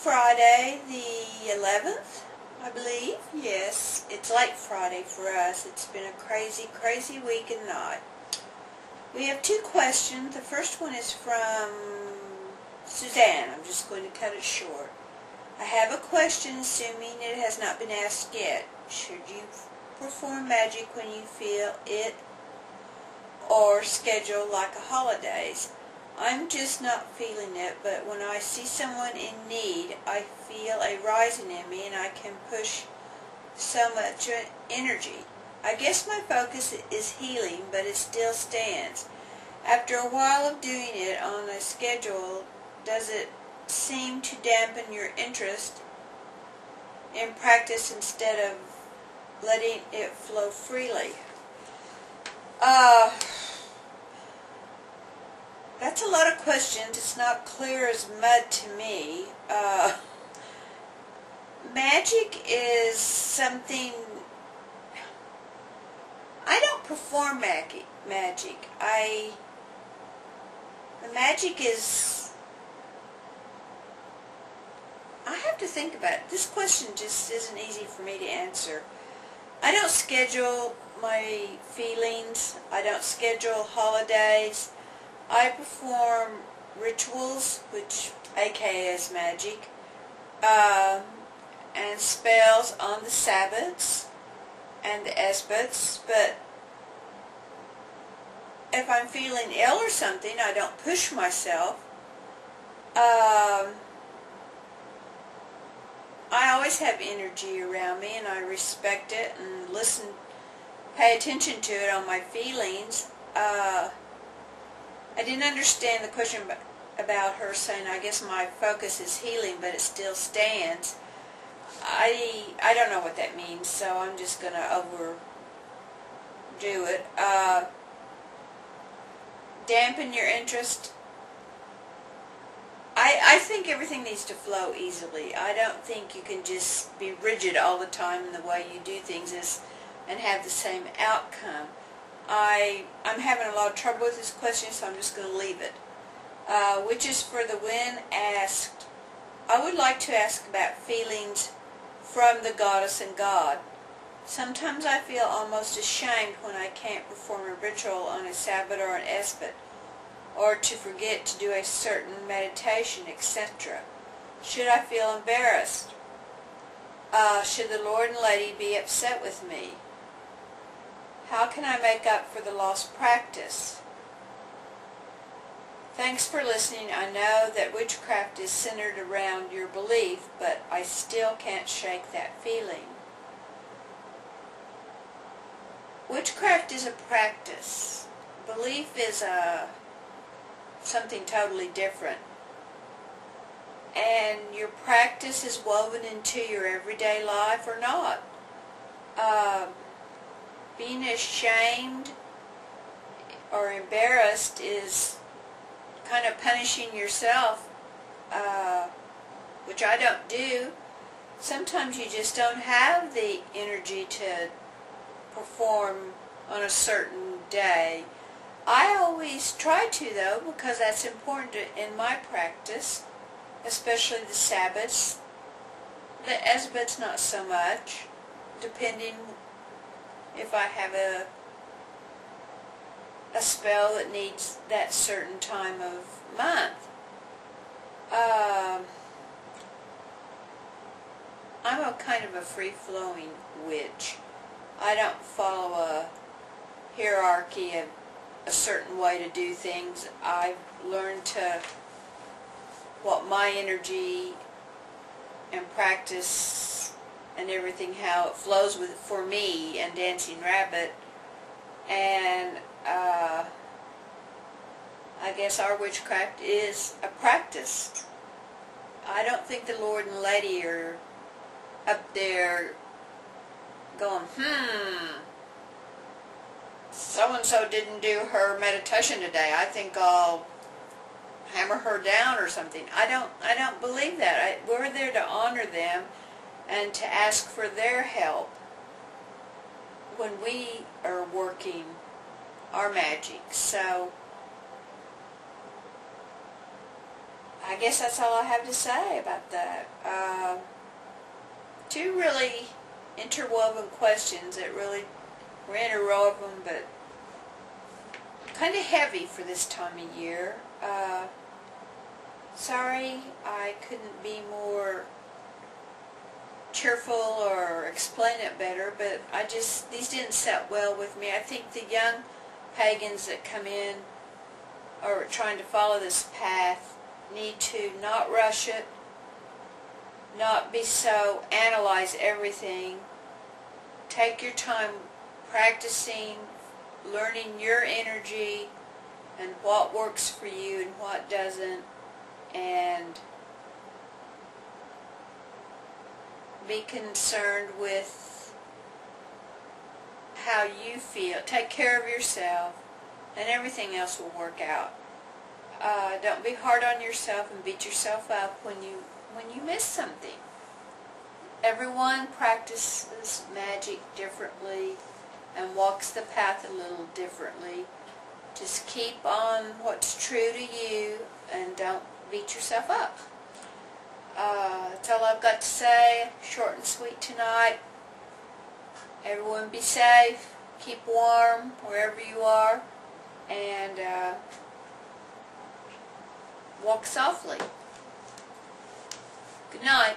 Friday the 11th, I believe. Yes, it's late Friday for us. It's been a crazy, crazy week and night. We have two questions. The first one is from Suzanne. I'm just going to cut it short. I have a question, assuming it has not been asked yet. Should you perform magic when you feel it or schedule like a holidays? I'm just not feeling it, but when I see someone in need, I feel a rising in me and I can push so much energy. I guess my focus is healing, but it still stands. After a while of doing it on a schedule, does it seem to dampen your interest in practice instead of letting it flow freely? That's a lot of questions. It's not clear as mud to me. Magic is something... I don't perform magic. The magic is... I have to think about it. This question just isn't easy for me to answer. I don't schedule my feelings. I don't schedule holidays. I perform rituals, which aka is magic, and spells on the Sabbaths and the Esbats, but if I'm feeling ill or something, I don't push myself. I always have energy around me, and I respect it and listen, pay attention to it on my feelings. I didn't understand the question about her saying, I guess my focus is healing, but it still stands. I don't know what that means, so I'm just going to overdo it. Dampen your interest. I think everything needs to flow easily. I don't think you can just be rigid all the time in the way you do things and have the same outcome. I'm having a lot of trouble with this question, so I'm just going to leave it. Which is for the win asked, I would like to ask about feelings from the goddess and God. Sometimes I feel almost ashamed when I can't perform a ritual on a Sabbath or an Esbit, or to forget to do a certain meditation, etc. Should I feel embarrassed? Should the Lord and Lady be upset with me? How can I make up for the lost practice? Thanks for listening. I know that witchcraft is centered around your belief, but I still can't shake that feeling. Witchcraft is a practice. Belief is something totally different. And your practice is woven into your everyday life or not. Being ashamed or embarrassed is kind of punishing yourself, which I don't do. Sometimes you just don't have the energy to perform on a certain day. I always try to, though, because that's important in my practice, especially the Sabbaths. The Esbats not so much, depending if I have a spell that needs that certain time of month. I'm a kind of a free-flowing witch. I don't follow a hierarchy of a certain way to do things. I've learned what my energy and practice and everything, how it flows for me and Dancing Rabbit, and I guess our witchcraft is a practice. I don't think the Lord and Lady are up there going, so-and-so didn't do her meditation today, I think I'll hammer her down or something. I don't believe that. We're there to honor them and to ask for their help when we are working our magic. So I guess that's all I have to say about that. Two really interwoven questions that really were interwoven, but kind of heavy for this time of year. Sorry I couldn't be more cheerful or explain it better, but these didn't set well with me. I think the young pagans that come in or trying to follow this path need to not rush it, not be so, analyze everything. Take your time practicing, learning your energy and what works for you and what doesn't, and be concerned with how you feel. Take care of yourself, and everything else will work out. Don't be hard on yourself and beat yourself up when you miss something. Everyone practices magic differently and walks the path a little differently. Just keep on what's true to you and don't beat yourself up. That's all I've got to say. Short and sweet tonight. Everyone be safe. Keep warm wherever you are. And walk softly. Good night.